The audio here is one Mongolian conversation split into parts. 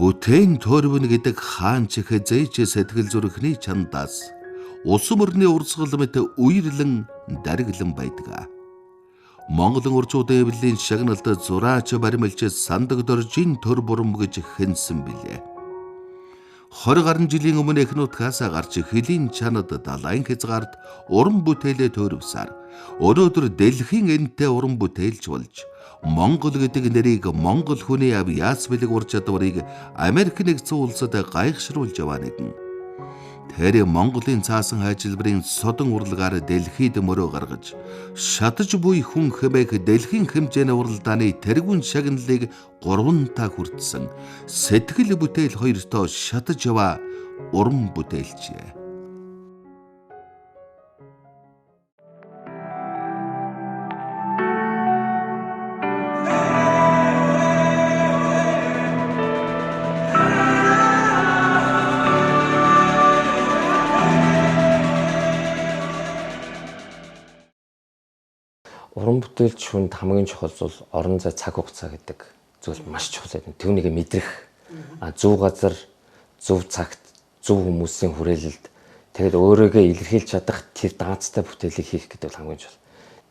Бүтээн төрвөн гэдэг хаан чих зээч сэтгэл зүрхний чандаас улсам орны урсгал мэт үерлэн дариглан байдаг. Монголын урчуудын эвлэлийн шагналд зураач баримлж сандаг доржийн төр бурам гэж хэнсэн билээ. 20 гаруй жилийн өмнө эхнүүтгээс гарч хөлийн чанад далайн хязгаарт уран бүтээлээ төрөвсаар өнөөдөр дэлхийн энэтэй уран бүтээлч болж Монгол гэдэг нэрийг монгол хүний авьяас бэлэг ур чадварыг Америк нэгдсэн улсад гайхшруулж яваа нэгэн. Тэр Монголын цаасан хайжилбарын содон урлагаар дэлхийд мөрөө гаргаж шатаж буй хүн хэмээх дэлхийн хэмжээний уралдааны тэргүүн шагналыг 3 та хүртсэн сэтгэл бүтээл 2-тоо шатаж яваа уран бүтээлч. Уран бүтээлч хүнд хамгийн чухал зүйл орон зай цаг хугацаа гэдэг зүйл маш чухал байдаг. Түүнийг мэдрэх, зөв газар, зөв цагт, зөв хүмүүсийн хүрээлэлд тэгээд өөрийгөө илэрхийлж чадах тэр даацтай бүтээлийг хийх гэдэг хамгийн чухал.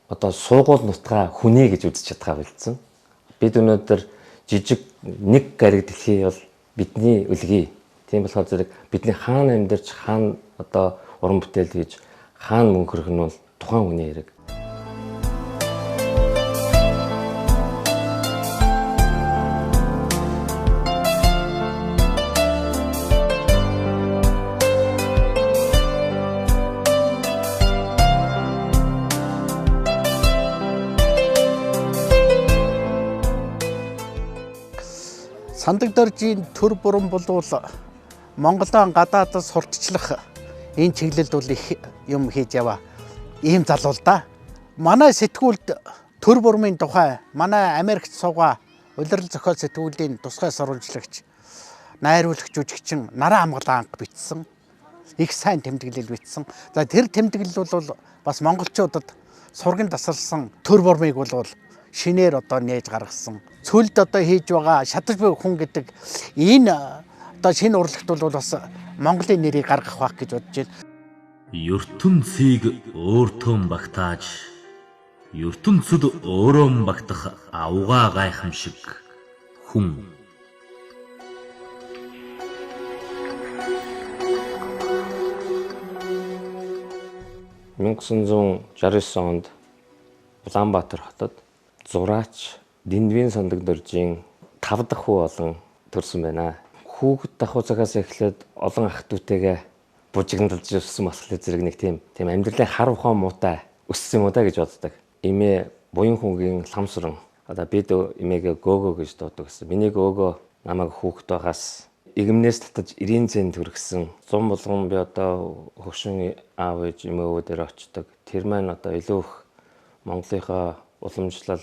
Одоо суугуул нутгаа хүнээ гэж үзэж чадхаа болцсон. Бид өнөөдөр жижиг нэг гариг дэлхий бол бидний үлгий. Тийм болохоор зэрэг бидний хаана амьдарч хаана одоо уран бүтээл хийж хаана мөнгө хөрөх нь бол тухайн хүний хэрэг. Сандаг доржийн төр бурам болвол Монголын гадаадас сурталчлах энэ чиглэлд бол их юм хийж яваа. Ийм залуу л да. Манай сэтгүүлд төр бурамын тухай манай Америкт суугаа улирал зохиол сэтгүүлийн тусгай сурвалжлагч, найруулагч, жүжигчин Нараа Амгалан анх бичсэн. Их сайн тэмдэглэл бичсэн. За тэр тэмдэглэл бол бас монголчуудад сурган тасалсан төр бурамыг бол шинээр одоо нээж гаргасан. Цөлд одоо хийж байгаа шатаж буй хүн гэдэг энэ одоо шинэ урлагт бол бас Монголын нэрийг гаргах байх гэж бодож байна. ертөнцийг өөртөө багтааж ертөнцөд өөрөө багтах авгаа гайхамшиг хүн. 1969 онд Улаанбаатар хотод зураач Дэндвийн сандаг доржийн 5 дахь хүү болон төрсөн байна. Хүүхэд дахуу цагаас эхлээд олон ах дүүтэйгээ бужигналж өссөн болохоор зэрэг нэг тийм амьдралын хар ухаан муутай өссөн юм уу да гэж боддог. Эмээ буян хүүгийн ламсран одоо бид эмээгээ гоогоо гэж дууддаг гэсэн. Миний гоогоо намайг хүүхэд байгаас игэмнээс татаж 90 цент хүргэсэн. 100 болгон би одоо хөгшин аав ээж эмээгөө дээр очдог. Тэр маань одоо илүү их Монголынхаа уламжлал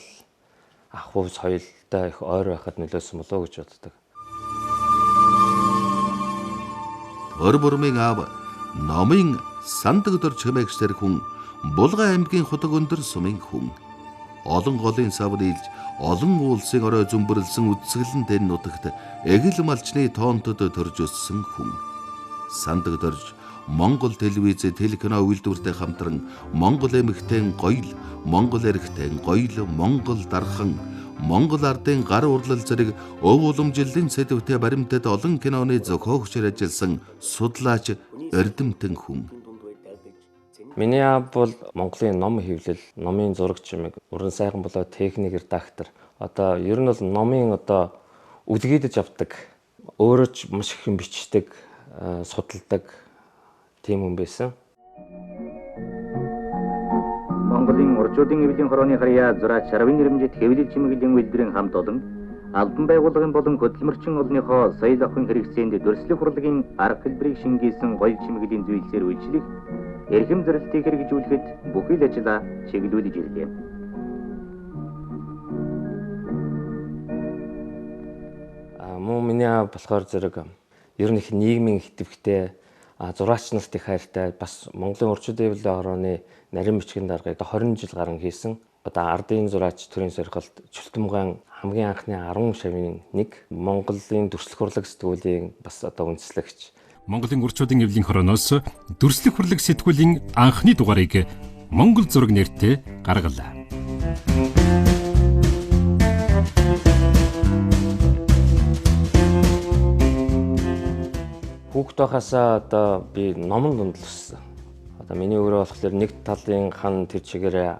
ах уу соёлтой их ойр байхад нөлөөсөн болоо гэж боддог. Төр бурамын аав номын сандаг дорж хэмээгчдэр хүн Булган аймгийн худаг өндөр сумын хүн. Олон голын савд илж олон уулсыг орой зөмбөрлсөн үдсгэлэн тэн нутагт эгэл малчны тоонтод төрж өссөн хүн. Сандаг дорж Монгол телевиз телекино үйлдвэртэй хамтран Монгол эмэгтэй гоёл, Монгол эрэгтэй гоёл, Монгол дархан, Монгол ардын гар урлал зэрэг өв уламжлалын сэдвтэй баримтад олон киноны зохиогчор ажилласан судлаач эрдэмтэн хүн. Миний аав бол Монголын ном хэвлэл, номын зурагч юм. Уран сайхан болоо техник редактор. Одоо ер нь бол номын одоо үлгэдэж авдаг, өөрөө ч маш их юм бичдэг, судалдаг тийм хүн байсан. Монголын уржуудын эвлийн хорооны харьяа зураач Шарвын нэрмжит хэвлэл чимэглэлийн үйлдвэрийн хамт олон албан байгууллагын болон хөдөлмөрчин олонныхоо соёл авахын хэрэгцээнд дөрслөх урлагийн арга хэлбэрийг шингээсэн гоё чимэглэлийн зүйлсээр үйлчлэх, эрхэм зорилтыг хэрэгжүүлэхэд бүхий л ажлаа чиглүүлж ирлээ. Мөн миний аав болохоор зэрэг ер нь их нийгмийн идэвхтэй зураач нарт их хайртай бас Монголын урчууд эвлэлийн хорооны нарийн бичгийн даргаыг 20 жил гарan хийсэн. одоо ардын зураач төрийн сорилт Чултамгаан хамгийн анхны 10 шавийн нэг Монголын дүрслэх урлаг сэтгүүлийн бас одоо үндэслэгч. Монголын урчуудын эвлийн хорооноос дүрслэх урлаг сэтгүүлийн анхны дугаарыг Монгол зураг нэртэй гаргалаа. Хүүхэд байхасаа одоо би номон дунд л өссөн. Одоо миний өөрөө болохоор нэг талын хан тэр чигээрээ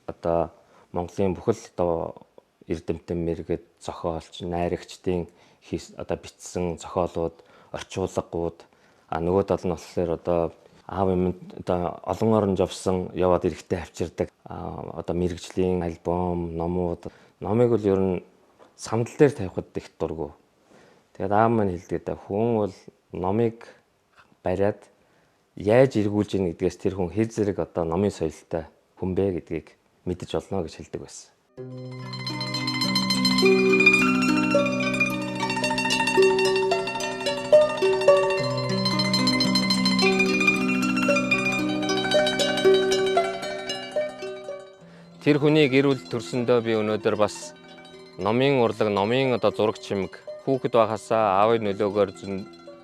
одоо Монголын бүхэл одоо эрдэмтэн мэргэд зохиолч, найрагчдын одоо бичсэн зохиолууд, орчуулагууд нөгөө тал нь болохоор одоо аав юм одоо олон орон жовсон яваад эрэхтэй авчирдаг одоо мэрэгжлийн альбом, номууд. Номыг бол ер нь сандал дээр тавихад их дургу. Тэгээд аав маань хэлдэг хүн бол номыг бариад яаж эргүүлж ийн гэдгээс тэр хүн хэл зэрэг одоо номын соёлтой хүн бэ гэдгийг мэдэж олно гэж хэлдэг байсан. Тэр хүний гэр бүл төрсөндөө би өнөөдөр бас номын урлаг, номын одоо зураг чимэг хүүхэд байхасаа аавын нөлөөгөөр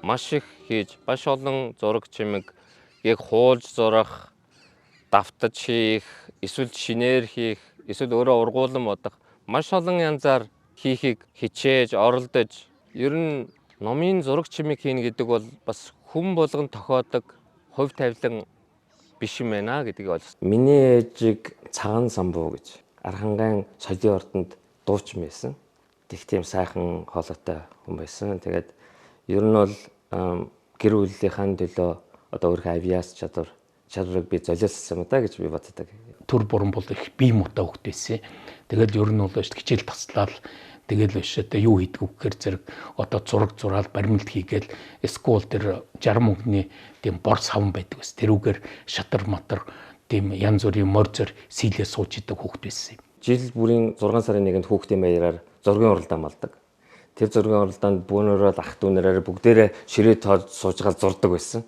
маш их хийж, маш олон зураг чимэгийг хуулж зурах, давтаж хийх, эсвэл шинээр хийх, эсвэл өөрөө ургуулan бодох маш олон янзаар хийхийг хичээж, оролдож, ер нь номын зураг чимэг хийнэ гэдэг бол бас хүн болгон тохиодог хувь тавилан биш юм байна гэдгийг ойлгосон. Миний ээжийг Цагаан самбуу гэж Архангайн соёлын ордонд дуучин байсан. Тэг тийм сайхан хоолойтой хүн байсан. Тэгээд ер нь бол гэр бүлийнхаа төлөө одоо өөрийнхөө авиас чадварыг би золиослсон юм да гэж би боддог. Төр буран бол их бие муутай хөвгт байсан. Тэгэл ер нь бол хичээл таслал тэгэл биш одоо юу хийдэг гэхээр зэрэг одоо зураг зураал баримт хийгээл скул дээр 60 мөнгөний тийм бор савн байдаг ус. Тэрүүгээр шатар матар тийм янз бүрийн морзор сийлээ сууж идэг хөвгт байсан юм. Жил бүрийн 6 сарын 1-нд хүүхдийн баяраар зургийн уралдаан малдаг. Тэр зургийн уралдаанд бүүнөрөө ах дүүнэрээр бүгдээрээ ширээ тоож суужгаал зурдаг байсан.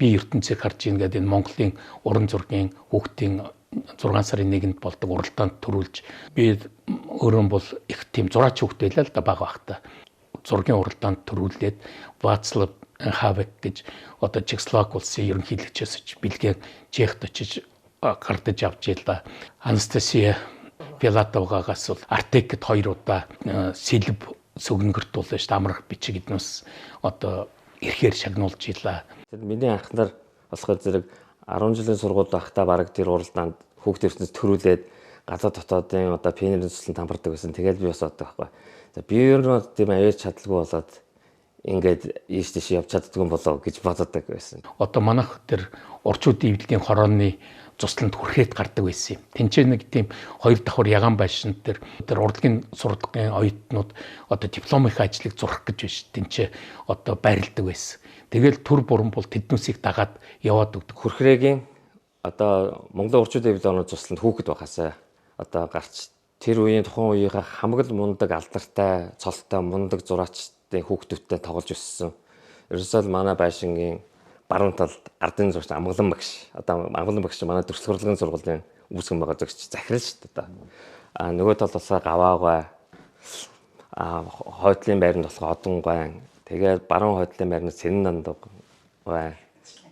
Би ертөнцийг харж ийн гэдэг энэ Монголын уран зургийн хүүхдийн 6 сарын 1-нд болдог уралдаанд төрүүлж би өөрөө бол их тийм зураач хүүхд байлаа л да бага бахта. Зургийн уралдаанд төрүүлээд Вацлав Хавек гэж одоо Чехословак улсын ерөнхийлөгчөөс ч бэлгийн Чехт очиж гардаж авч ийлээ. Анастасия Филатовгаас бол Артекэд 2 удаа сэлб сүгнэгэртүүлээ ш амрах бичиг эднээс одоо ирэхээр шагнуулж ийлээ. Миний анхнаар болохоор зэрэг 10 жилийн сургууль байхдаа баг тэр уралдаанд хүүхд ертөнц төрүүлээд гадаад дотоодын одоо пионерын төслөнд хамардаг байсан. Тэгэл би бас боддог байхгүй. За би ер нь тийм авьяас чадлагүй болоод ингээд ийш тийш явж чаддгүй болоо гэж боддог байсан. Одоо манайх тэр урчуудын эвлэлийн хорооны цусланд хүрэхэд гардаг байсан юм. Тэнцээ нэг тийм 2 давхар ягаан байшин тэр урлагийн сургалтын оюутнууд одоо дипломын ажлыг зурах гэж биш. Тэнцээ одоо байрладаг байсан. Тэгэл төр буран бол тэднүүсийг дагаад яваад өгдөг. Хүрхрээгийн одоо Монголын урчуудын эвлэлийн орны цусланд хүүхэд байхасаа одоо гарч тэр үеийн тухайн үеийнхээ хамаг л мундаг алдартай, цолтой мундаг зураачдын хүүхдүүдтэй тоглож өссөн. Ерөөсөө манай байшингийн баруун талд ардын зурагч Амгалан багш. Одоо Амгалан багш манай дүрслэх урлагийн сургуулийн үүсгэн байгаа зурагч захирал шүү дээ. Нөгөө талд болохоор Гаваагаа хойдлын байранд болохоор Одонгой. Тэгээд баруун хойдлын байранд Сэрэн Нандуг бай.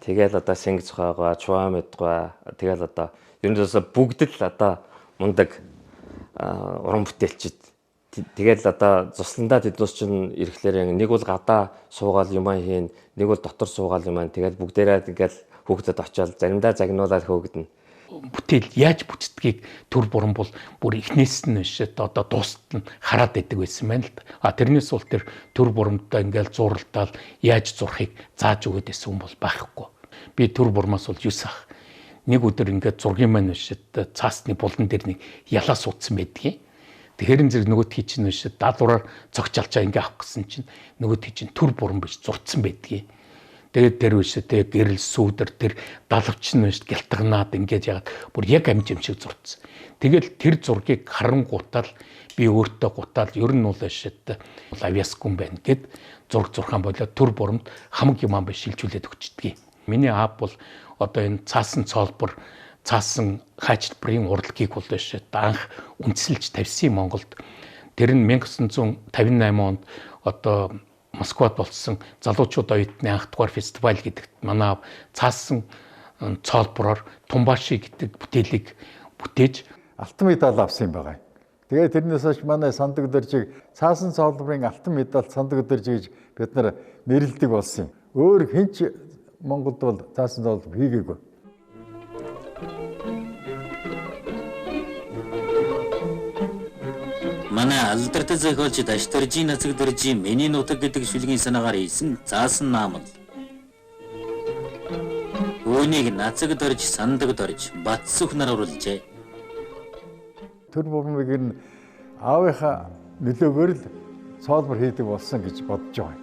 Тэгээд одоо Шингис ухаагаа, Чуамэдгой. Тэгээд одоо ерөнхийдөө бүгд л одоо мундаг уран бүтээлчид. Тэгээд одоо цусландаа тэднээс чинь ирэхлээр нэг бол гадаа суугаал юмаа хийн, нэг бол дотор суугаал юмаа. Тэгээд бүгдээрээ ингээл хүүхдэд очиод заримдаа загнуулаад хөөгдөнө. Бүтээл яаж бүтдгийг төр буран бол бүр эхнээс нь биш одоо дуустал нь хараад байдаг байсан байна л да. Тэрнээс бол тэр төр бурамтай ингээл зуралдаал яаж зурхыг зааж өгöd байсан хүн бол байхгүй. Би төр бурмаас бол 9 ах. Нэг өдөр ингээд зургийн маань биш цаасны булан дээр нэг ялаа суудсан байдгийг. Тэгэхээр зэрэг нөгөөдхий чинь биш даалгавраар цогцолчаа ингээ авах гэсэн чинь нөгөөдхий чинь төр буран биш зурцсан байдгийг. Тэгээд тэр үштэй гэрэл сүүдэр тэр далавч нь биш гялтганаад ингээд ягаад бүр яг амжим шиг зурцсан. Тэгэл тэр зургийг харангуутал би өөртөө гутаал ер нь бол шидтэй авьяасгүй байна гэд зураг зурхаан болоод төр бурамд хамаг юм аа биш шилжүүлээд өгчдөг. Миний аав бол одоо энэ цаасан цолбор цаасан хайчилбарын урлагийг бол биш анх үндэслэж тавьсан Монголд. Тэр нь 1958 онд одоо Москвад болсон залуучууд оюутны анх дугаар фестиваль гэдэгт манай цаасан цоолбороор Тумбаши гэдэг бүтээлийг бүтээж алтан медаль авсан юм байгаа. Тэгээд тэрнээс хойш манай Сандаг Дөржиг цаасан цоолборын алтан медаль Сандаг Дөржиг гэж бид нар нэрлэдэг болсон юм. Өөр хинч Монголд бол цаасан цоолбор хийгээгүй. Манай алдартай зохиолч Дашторжийн Нацаг Дөржийн Миний нутаг гэдэг шүлгийн санаагаар хийсэн заасан наамал. Үүнийг Нацаг Дөрж, Сандаг Дөрж, Батсүх нар оруулжээ. Төр бурмыг нь аавынхаа нөлөөгөөр л цоолбор хийдэг болсон гэж бодож байгаа.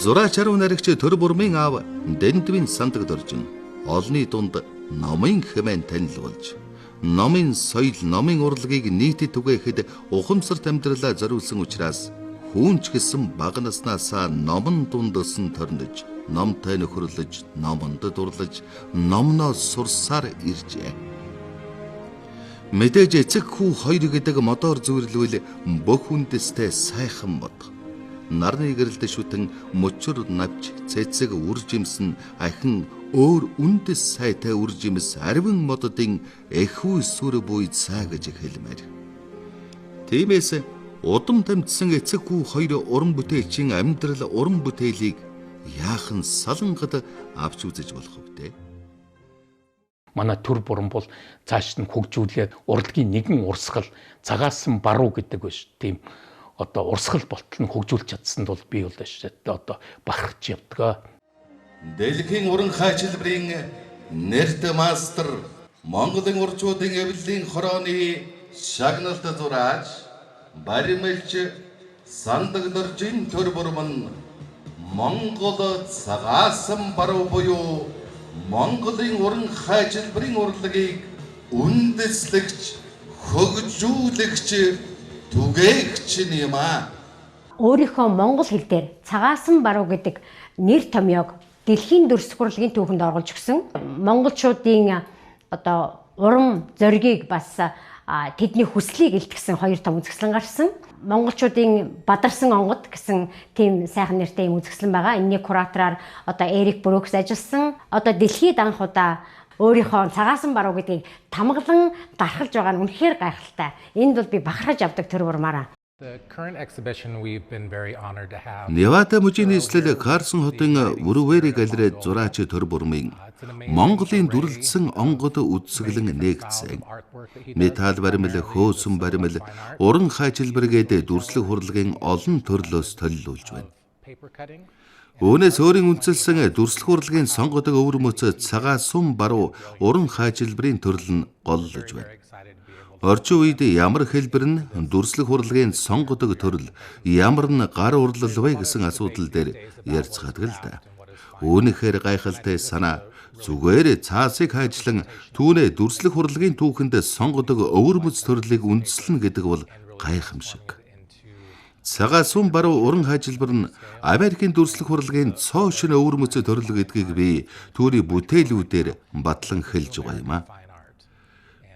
Зураач арав наригч төр бурмын аав Дэндвийн Сандаг Дөржин олонний дунд номын хэмээн танилцуулж, номын соёл, номын урлагийг нийтэд түгээхэд ухамсарт амьдралаа зориулсан учраас хүүнч гэсэн бага наснаасаа номон дунд өсөн төрнөж, номтой нөхөрлөж, номонд дурлаж, номноос сурсаар иржээ. Мэдээж эцэг хүү хоёр гэдэг модоор зүйрлвэл бүх үндэстэй сайхан мод. Нарны гэрэлд шүтэн мөчөр навч цэцэг үр жимсэн ахин өөр үндэс сайтай үр жимс арвин мододын эхүү сүр буй цаа гэж хэлмээр. Тиймээс удам тамдсан эцэг хүү хоёр уран бүтээлчийн амьдрал уран бүтээлийг яахан салангад авч үзэж болох вэ? Манай төр буран бол цааш нь хөгжүүлээд урлагийн нэгэн урсгал цагаасан баруу гэдэг биш. Тийм одоо урсгал болтол нь хөгжүүлж чадсанд бол би бол одоо бахарч явдаг. Дэлхийн уран хайчилбарын нэрт мастер Монголын урчуудын эвлэлийн хорооны шагналт зураач баримлж Сандаг Дөржийн төр бурман Монгол цагаасан баруу буюу Монголын уран хайчилбарын урлагийг үндэслэгч, хөгжүүлэгч, түгээгч юм аа. Өөрийнхөө монгол хэл дээр цагаасан баруу гэдэг нэр томьёог дэлхийн дүрслэх урлагийн түүхэнд оруулж өгсөн. Монголчуудын одоо уран зоригийг бас тэдний хүслийг илтгэсэн хоёр том үзэсгэлэн гарсан. Монголчуудын Бадарсан онгод гэсэн тийм сайхан нэртэй юм үзэсгэлэн байгаа. Энэний куратораар одоо Эрик Брукс ажилласан. Одоо дэлхийд анх удаа өөрийнхөө цагаасан баруу гэдгийг тамгалан дархалж байгаа нь үнэхээр гайхалтай. Энд бол би бахархаж авдаг төр бурмаараа. Невада мужийн нийслэл Карсон хотын Вүрвэри галерейд зураач төр бурмын Монголын дүрлэлсэн онгод үзэсгэлэн нээгдсэн. Металл баримл, хөөсөн баримл, уран хайчилбар гэдэг дүрслэх урлагийн олон төрлөөс төлөвлөж байна. Үүнээс өөрийн үндэслэн дүрслэх урлагийн сонгодог өвөр мөц цагаасан баруу уран хайчилбарын төрөл нь голлож байна. Орчин үед ямар хэлбэр нь дүрслэх урлагийн сонгодог төрөл, ямар нь гар урлал вэ гэсэн асуудал дээр ярьцгаадаг л да. Үүнийхээр гайхалтай санаа зүгээр цаасыг хайжлан түүнээ дүрслэх урлагийн түүхэнд сонгодог өвөрмөц төрлийг үндэслэн гэдэг бол гайхамшиг. Цагаасан баруу уран хайчилбар нь Америкийн дүрслэх урлагийн цоошин өвөрмөц төрөл гэдгийг би түүний бүтээлүүдээр батлан хэлж байгаа юм аа.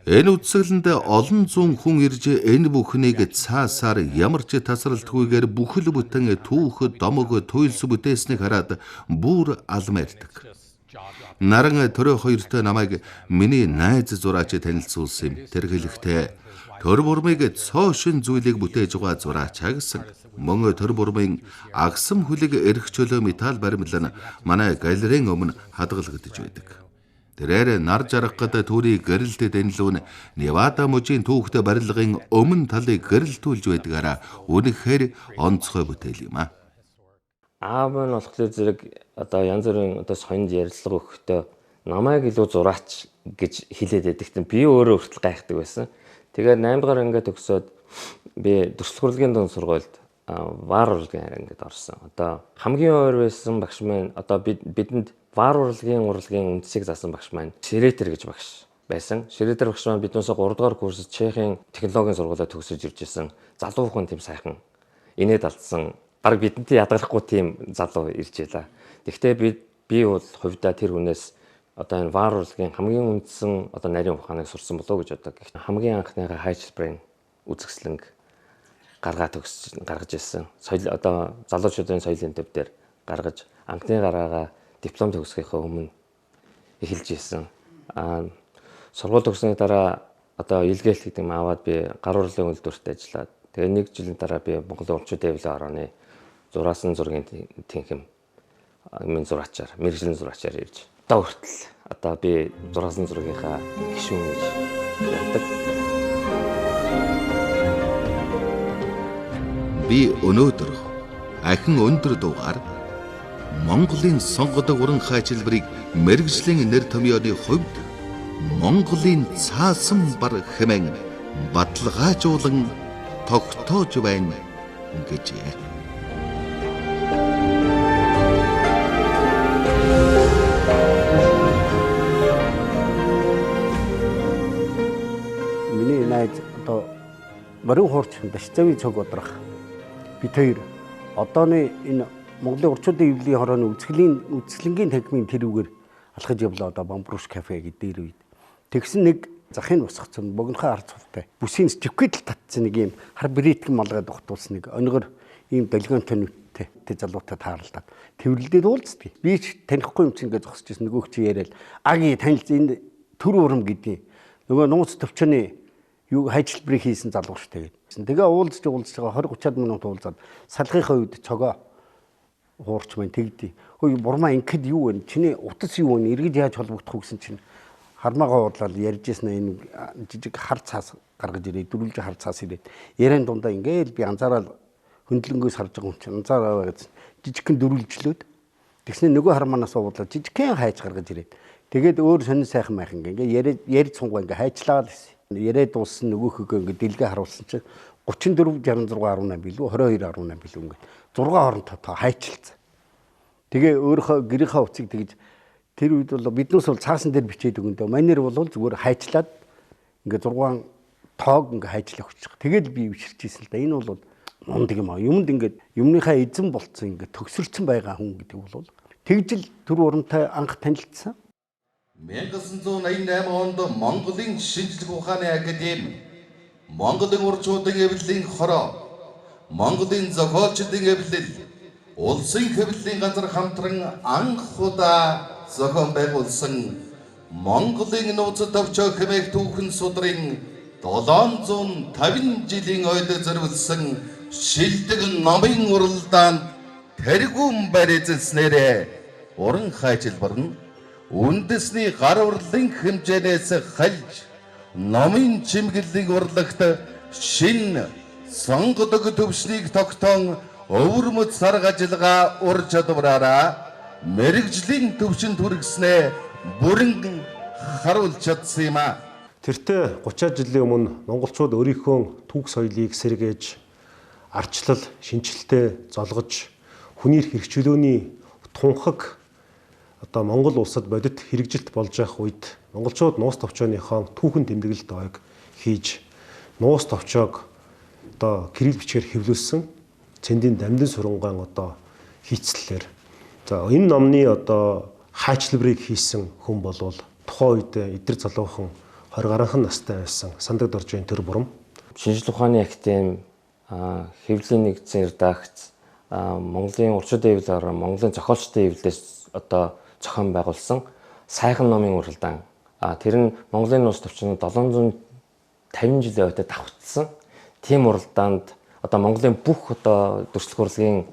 Энэ үзэсгэлэнд олон зуун хүн ирж энэ бүхнийг цаасаар ямар ч тасралтгүйгээр бүхэл бүтэн түүх, домог, туйлс бүтээснийг хараад бүр алмаардаг. Наран төрөө хоёртой намайг миний найз зураач танилцуулсан юм. Тэр хэлэхдээ төр бурмыг цоошин зүйлийг бүтээж байгаа зураач гэсэн. Мөн төр бурмын агсам хүлэг эрх чөлөө металл баримл нь манай галерейн өмнө хадгалагдж байдаг. Тэрээр нар жаргах гэдэг түүний гэрэлтэд энлүүн Невада мужийн түүхтэй барилгын өмнө талыг гэрэлтүүлж байдгаараа үнэхээр онцгой бүтээл юм аа. Аав нь болохоор зэрэг одоо янз бүрийн одоо соёнд ярилцлага өгөхдөө намайг илүү зураач гэж хэлээд байдагт би өөрөө хүртэл гайхдаг байсан. Тэгээд 8 дугаар ангид төгсөөд би дүрслэх урлагийн дунд сургуульд вар урлагийн ангид орсон. Одоо хамгийн ойр байсан багш маань одоо бидэнд вар урлагийн үндсийг заасан багш маань Шредер гэж багш байсан. Шредер багш маань биднээс 3 дугаар курсд Чехийн технологийн сургуулиуд төгсөж ирж исэн. Залуу хүн тийм сайхан инээд алдсан. Бараг бидэнтэй ядаргахгүй тийм залуу ирж байлаа. Гэхдээ би бол хувьдаа тэр хүнээс одоо энэ вар урлагийн хамгийн үндсэн одоо нарийн ухааныг сурсан болов уу гэж бодог. Хамгийн анхныхаа хайчилбарын үзэсгэлэнг гаргаж ирсэн. Соёл одоо залуучуудын соёлын төв дээр гаргаж анхны гараагаа диплом төгсгийнхаа өмнө эхэлж ирсэн. Сургууль төгсөний дараа одоо илгээлт гэдэг юм аваад би гар урлалын үйлдвэрт ажиллаад тэгээ 1 жилийн дараа би Монголын Орчууд Дэвлэн хорооны зураасан зургийн тэнхэм зураачаар мэргэжлийн зураачаар ирж одоо хүртэл одоо би зураасан зургийнхаа гишүүн гэж ярьдаг. Би өнөөдөр ахин өндөр дугаар Монголын сонгодог уран хайчилбарыг мэргэжлийн нэр томьёоны хувьд Монголын цаасан бар хэмээн баталгаажуулан тогтоож байна гэжээ. Миний найз одоо баруун хуурч Дашцавын цог одрах бид хоёр одооны энэ Монголын Орчуудын Ивлийн хорооны үзэсгэлэнгийн танхимын тэрүүгээр алхаж явлаа одоо Бамбруш кафе гэдэг дээр үед. Тэгсэн нэг захын усгацсан богинохоо ард цувтай. Бүсийн живкэдэл татсан нэг юм хар брэтгэн малгайд ухтуулсан нэг өнөгөр ийм долгионтой нүдтэй тэ залуутай тааралдаад тэрвэрлдээд уулздаг. Би ч танихгүй юм чинь ингээд зогсож ирсэн нөгөөх чи яриад аги танил энэ төр урам гэдгийг нөгөө нууц төвчөний юу хайчилбарыг хийсэн залуу штэ гэдэг. Тэгээ уулзж байгаа 20-30 минут уулзаад салхийнхаа үед цогоо хуурч маань тэгдий. Хөөе бурмаа ингэхэд юу вэ? Чиний утас юу вэ? Иргэд яаж холбогдох вэ гэсэн чинь хармаагаа уудлаад ярьжсэн энэ жижиг хар цаас гаргаж ирээ. Дөрвөлж хар цаас ирээд яриан дундаа ингээл би анзаараад хөндлөнгөөс харж байгаа юм чинь анзаараа гэсэн жижигхэн дөрвөлжлөөд тэгснэ нөгөө хармаанаас уудлаад жижигхэн хайж гаргаж ирээд тэгээд өөр сонин сайхан майхан ингээ ярьж цунгаа ингээ хайчлаа л гэсэн. Яриад дууссан нөгөөхөө ингээ дэлгээ харуулсан чинь 34 66 18 билүү 22 18 билүү ингээ 6 хоронтой тоо хайчилсан. Тэгээ өөрийнхөө гэрийнхаа уцыг тэгж тэр үед бол биднээс бол цаасан дээр бичээд өгөндөө манер бол зүгээр хайчлаад ингээ 6 тоог ингээ хайчлаа өгч байгаа. Тэгээд би өвчирч ийсэн л да. Энэ бол мундаг юм аа. Юмд ингээ юмныхаа эзэн болцсон ингээ төгсөрсөн байгаа хүн гэдэг бол тэгжил төр урамтай анх танилцсан. 1988 онд Монголын шинжлэх ухааны академи, Монголын Орчуудын Эвлэлийн хороо, Монголын зохиолчдын эвлэл, улсын хэвлэлийн газар хамтран анх удаа зохион байгуулсан Монголын нууц товчоо хэмээх түүхэн судрын 750 жилийн ойд зориулсан шилдэг номын уралдаанд тэргүүн барь эзэлснээрээ уран хайчилбар нь үндэсний гар урлалын хэмжээнээс хальж номын чимэглэлийн урлагт шин сонгодог төвшнийг тогтоон өвөрмөц сарга ажиллагаа ур чадвараараа мэргэжлийн төвшөнд хүргэснээ бүрэн харуулж чадсан юм а. Тэртээ 30 жилийн өмнө монголчууд өөрийнхөө түүх соёлыг сэргээж, ардчлал, шинжилтээ золгож, хүнийр хэрэгчлөөний тунхаг одоо Монгол улсад бодит хэрэгжилт болж байх үед монголчууд нуус товчооныхоо түүхэн тэмдэглэлт ойг хийж нуус товчоог одоо кирилл бичгээр хэвлүүлсэн цэндийн дамдын сурангаан одоо хийцлэлээр за энэ номны одоо хайчлбарыг хийсэн хүн болвол тухайн үед эдгэр залуухан 20 гаруйхан настай байсан Сандаг Доржийн төр бурам шинжлэх ухааны академи хэвлэлийн нэгдсэн редакц Монголын Орчуудын Эвлэлээр Монголын зохиолчдын эвлэлээс одоо зохион байгуулсан сайхан номын уралдаан. Тэр нь Монголын нуус төвчнүүд 750 жилийн ойд давхцсан. Тийм уралдаанд одоо Монголын бүх одоо дүрслэх урлагийн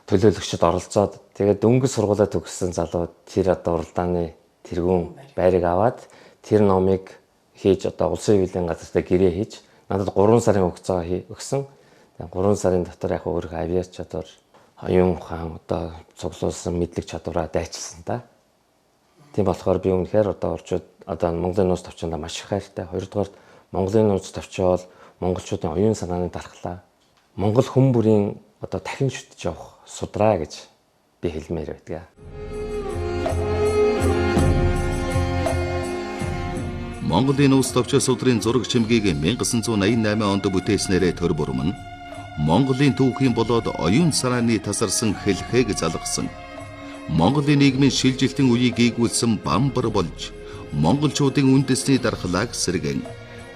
төлөөлөгчид оролцоод тэгээд дөнгөж сургуулаа төгссөн залууд тэр одоо уралдааны тэргүүн байрыг аваад тэр номыг хийж одоо улсын эвлэлийн газартай гэрээ хийж надад 3 сарын хугацаа өгсөн. 3 сарын дотор яг өөрийнхөө авиач чадвар оюун ухаан одоо цуглуулсан мэдлэг чадвараа дайчилсан та. Тийм болохоор би үнэхээр одоо орчууд одоо Монголын нууц товчонд маш их хайртай. Хоёрдугаар Монголын нууц товчоол монголчуудын оюун санааны дархлаа. Монгол хүн бүрийн одоо дахин шүтж явах судраа гэж би хэлмээр байдаг. Монголын нуус товчоо судрын зураг чимгийг 1988 онд бүтээснээрээ төр бурам нь Монголын түүхийн болоод оюун санааны тасарсан хэлхээг залгасан Монголын нийгмийн шилжилтийн үеийг ээгүүлсэн бамбар болж монголчуудын үндэсний дархлааг сэргэн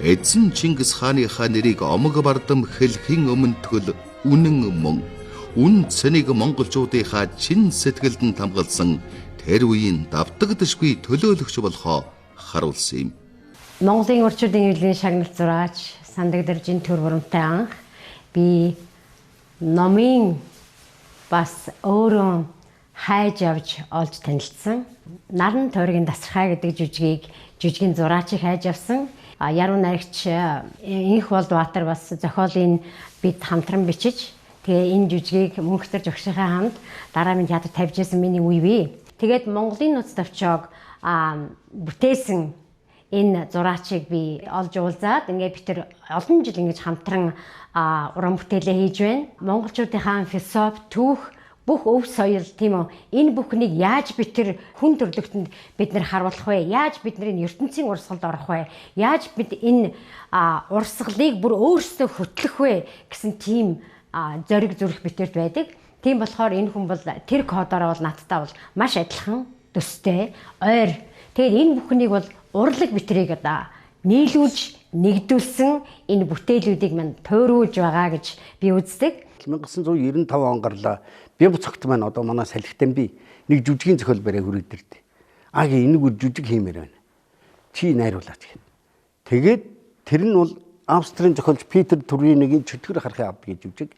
эзэн Чингис хааныхаа нэрийг омог бардам хэлхийн өмнө төл үнэн мөн үн цэнийг монголчуудынхаа чин сэтгэлд нь тамгалсан тэр үеийн давтагдшгүй төлөөлөгч болохоо харуулсан юм. Монголын орчуудын эвлэлийн шагналт зураач Сандаг дэржийн төр бурамтай анх би номын бас өөрөө хайж явж олж танилцсан. Наран тойргийн тасархай гэдэг жүжигийн зураачийг хайж явсан. Яруу найрагч Инх Болдбаатар бас зохиолын бид хамтран бичиж тэгээ энэ жүжигийг Мөнхтөр Жогшийнхаа хамт дараа минь театр тавьж ирсэн миний үе бий. Тэгээд Монголын нууц төвчөөг бүтээсэн энэ зураачийг би олж уулзаад ингээд бид тэр олон жил ингэж хамтран уран бүтээлээ хийж байна. Монголчуудынхаа философи, түүх, бүх өв соёл тийм үү. Энэ бүхнийг яаж бид тэр хүн төрлөختөнд бид нэр харуулах вэ? Яаж бид нэр ертөнцийн урсгалд орох вэ? Яаж бид энэ урсгалыг бүр өөрсдөө хөтлөх вэ гэсэн тийм зориг зүрх битэрт байдаг. Тийм болохоор энэ хүн бол тэр кодороо бол надтай бол маш адилхан төстэй, ойр. Тэгээд энэ бүхнийг бол урлаг битрийг нийлүүлж нэгдүүлсэн энэ бүтээлүүдийг мань тойруулж байгаа гэж би үздэг. 1995 он гарлаа Бямб цогт маань одоо манай салхитан би нэг жүжигийн зохиол барай хүрээдэрдэ. Энийг үр жүжиг хиймээр байна. Чи найруулаач гэх. Тэгээд тэр нь бол Австрийн зохиолч Питер Турингийн чөтгөр харахын авд гэж жүжиг.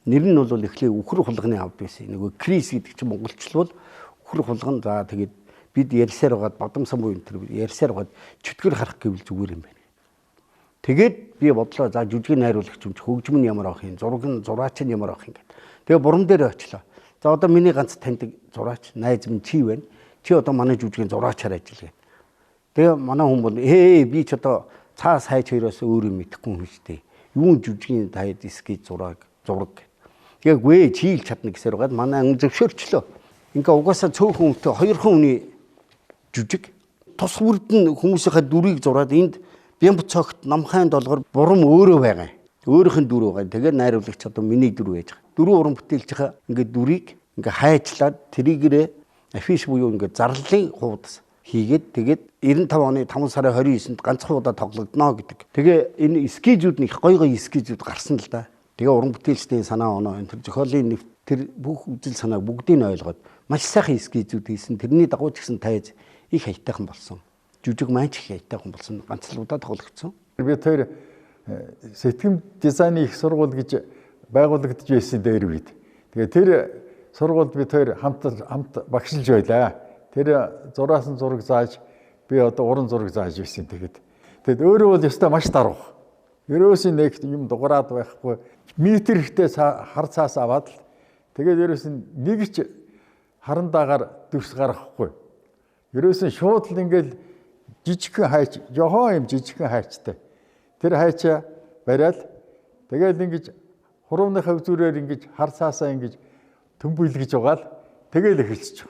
Нэр нь бол эхлээ үхэр хулганы авд байсан. Нөгөө Крис гэдэг чинь монголчлол үхэр хулган за тэгээд бид ярьсаар байгаад бадамсан буюу тэр ярьсаар байгаад чөтгөр харах гэвэл зүгээр юм байна. Тэгээд би бодлоо за жүжигийн найруулагч юм чи хөгжим нь ямар авах юм, зураг нь зураач нь ямар авах юм гэдэг. Тэгээ бурам дээр очлоо. За одоо миний ганц таньдаг зураач найз минь чи байна. Чи одоо манай жүжигийн зураачаар ажиллая. Тэгээ манай хүн бол би ч одоо цаас хайч хоёроос өөр юм мэдэхгүй юм шүү дээ. Юун жүжигийн таад эскиз зураг. Тэгээ гүй чи ил чадна гэсээр байгаад манай ан зөвшөөрчлөө. Ингээ угаасаа цөөхөн хүнтэй хоёрхан хүний жүжиг тус бүрдэн хүмүүсийнхээ дүрийг зураад энд Бямб цогт намхайн долгор бурам өөрөө байгаа. Өөрийнх нь дүр байгаа. Тэгээд найруулагч одоо миний дүр байж байгаа. Дөрвөн уран бүтээлчийнхаа ингээ дүрийг ингээ хайчлаад тэрийгээрээ афиш буюу ингээ зарлалын хуудас хийгээд тэгээд 95 оны 5 сарын 29-нд ганцхан удаа тоглогдно гэдэг. Тэгээ энэ эскизүүд нь их гоё эскизүүд гарсан л да. Тэгээ уран бүтээлчдийн санаа оноо энэ зохиолын тэр бүх үзэл санааг бүгдийг нь ойлгоод маш сайхан эскизүүд хийсэн. Тэрний дагуу ч гэсэн тайз их хаятайхан болсон. Жүжиг маань ч их хаятайхан болсон. Ганц л удаа тоглогдсон. Би тэр сэтгэм дизайны их сургууль гэж байгуулагдж байсан дээр үед. Тэгээ тэр сургуульд би тэр хамт багшилж байлаа. Тэр зураасан зураг зааж би одоо уран зураг зааж байсан. Тэгээд өөрөө бол ёстой маш даруй. Ерөөсөө нэг юм дугаараад байхгүй. Метр ихтэй хар цаас аваад л тэгээд ерөөс нэг ч харандаагаар дүрс гаргахгүй. Ерөөсөө шууд л ингээл жижигхэн хайч, жохоо юм жижигхэн хайчтай. Тэр хайчаа бариад тэгээд ингэж хурууныхаа үзүүрээр ингэж хар цаасаа ингэж төмбөлгөж байгаа л тэгэл эхэлчих.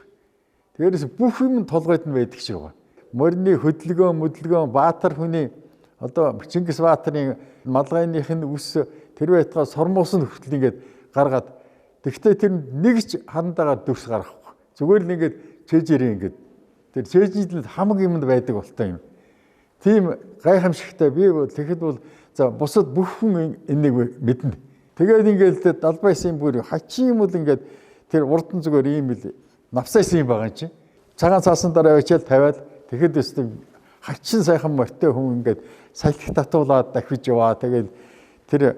Тэгээрээс бүх юм толгойд нь байдаг шиг байгаа. Морины хөдөлгөөн Баатар хүний одоо Чингис Баатарын малгайных нь үс тэр байтгаа сормоос нь хүртэл ингэж гаргаад тэгтээ тэр нэг ч хандаагаар дүрс гаргахгүй. Зүгээр л ингэж чэжээрээ ингэж тэр чэжийлэл хамаг юмд байдаг болтой юм. Тийм гайхамшигтай би тэгэхэд бол за бусад бүх хүн энийг мэднэ. Тэгээд ингээд далбайсан бүр хачин юм бол ингээд тэр урдан зүгээр ийм л навсайсан юм байгаа юм чи. Цагаан цаасан дараа очиад тавиад тэгэхэд өстө хачин сайхан морьтой хүн ингээд салхи татуулаад дахиж яваа. Тэгээд тэр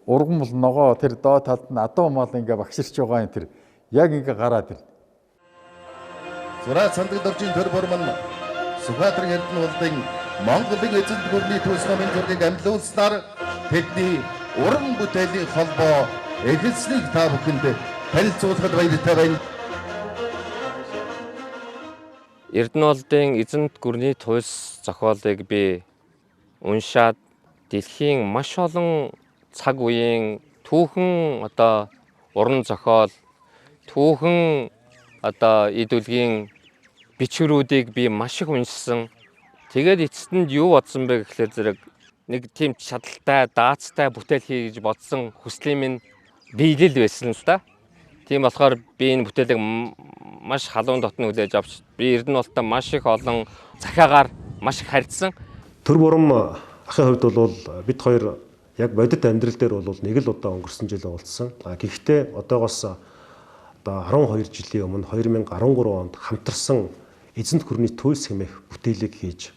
урган бол ногоо тэр доо талд нь адуу мал ингээд багширч байгаа юм тэр яг ингээд гараад ир. Зураач Сандаг дэржийн төр бурман Сүхбаатарын Эрдэнэ улсын Монголын эзэнт гүрний төс намын зургийг амлуулснаар тэдний уран бүтээлийн холбоо эхэлснийг та бүхэнд танилцуулахад баяртай байна. Эрдэнэ улсын эзэнт гүрний төс зохиолыг би уншаад дэлхийн маш олон цаг үеийн түүхэн одоо уран зохиол түүхэн одоо идүүлгийн бичвэрүүдийг би маш их уншсан. Тэгээд эцэст нь юу бодсон бэ гэхлээр зэрэг нэг тийм чадaltaй, даацтай бүтээл хий гэж бодсон хүслийн минь биелэл байсан л да. Тийм болохоор би энэ бүтээлийг маш халуун дотн хүлээж авч би Эрдэнэттэй маш их олон захиагаар маш их харьцсан. Төр бурам ахын хувьд бол бид хоёр яг бодит амьдрал дээр бол нэг л удаа өнгөрсөн жил уулзсан. Гэхдээ одоогоос одоо 12 жилийн өмнө 2013 онд хамтарсан эзэнт гүрний туйлс хэмээх бүтээлийг хийж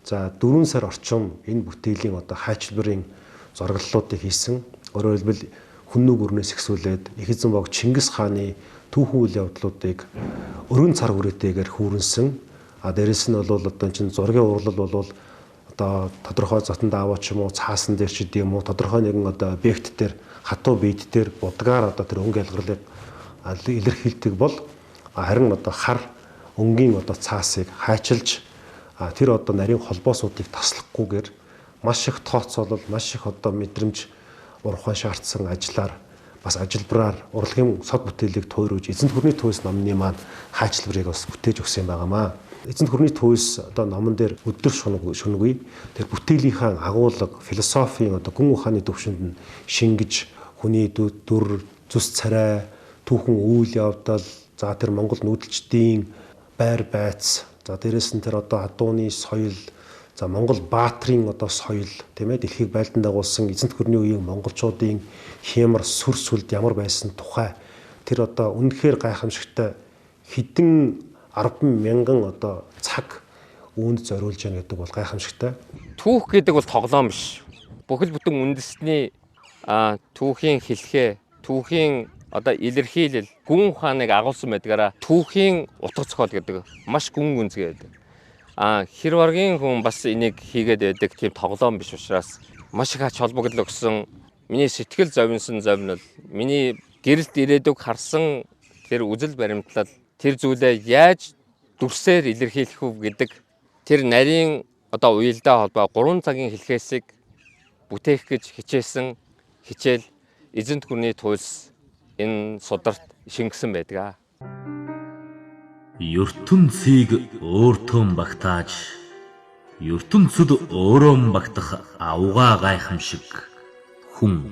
за 4 сар орчим энэ бүтээлийн одоо хайчилбарын зураглалуудыг хийсэн. Өөрөөр хэлбэл хүннүү гүрнээс ихсүүлээд их эзэн бог Чингис хааны түүхэн үйл явдлуудыг өргөн цар хүрээтэйгээр хүүрнсэн. Дээрэс нь бол одоо чинь зургийн урлал бол одоо тодорхой затанд аваа ч юм уу цаасан дээр ч гэдэм юм уу тодорхой нэгэн одоо объект дээр хатуу бийд дээр будгаар одоо тэр өнгө ялгарлыг илэрхийлдэг бол харин одоо хар өнгийн одоо цаасыг хайчилж тэр одоо нарийн холбоосуудыг таслахгүйгээр маш их тооцоолол маш их одоо мэдрэмж урахын шаардсан ажиллаар бас ажилбараар урлагийн сод бүтээлийг туйруулж эзэнт гүрний туйлс номны маань хайчилбарыг бас бүтээж өгсөн юм байнамаа. Эзэнт гүрний туйлс одоо номон дээр өдөр шөнөгүй тэр бүтээлийнхаа агуулга философийн одоо гүн ухааны төвшөнд нь шингэж хүний дүр зүс царай түүхэн үйл явдал за тэр Монгол нүүдэлчдийн байр байц за дээрэс нь тэр одоо адууны соёл за Монгол баатрын одоо соёл тийм ээ дэлхийг байлдан дагуулсан эзэнт гүрний үеийн монголчуудын хямар сүр сүлд ямар байсан тухай тэр одоо үнэхээр гайхамшигтай хэдэн 10,000 одоо цаг үүнд зориулж яана гэдэг бол гайхамшигтай. Түүх гэдэг бол тоглоом биш. Бүхэл бүтэн үндэсний түүхийн хэлхээ, түүхийн одоо илэрхийлэл, гүн ухааныг агуулсан байдгаараа түүхийн утга зохиол гэдэг маш гүн гүнзгий байдаг. Хэр баргийн хүн бас энийг хийгээд байдаг тийм тоглоом биш учраас маш их ач холбогдол өгсөн. Миний сэтгэл зовнсон зовнил, миний гэрэлт ирээдүг харсан тэр үзэл баримтлал тэр зүйлээ яаж дүрсээр илэрхийлэх вэ гэдэг тэр нарийн одоо уялдаа холбоо 3 цагийн хэлхээсийг бүтээх гэж хичээсэн хичээл эзэнт гүрний туйлс энэ сударт шингэсэн байдаг. ертөнцийг өөртөө багтааж ертөнцид өөрөө багтах аугаа гайхамшиг хүн.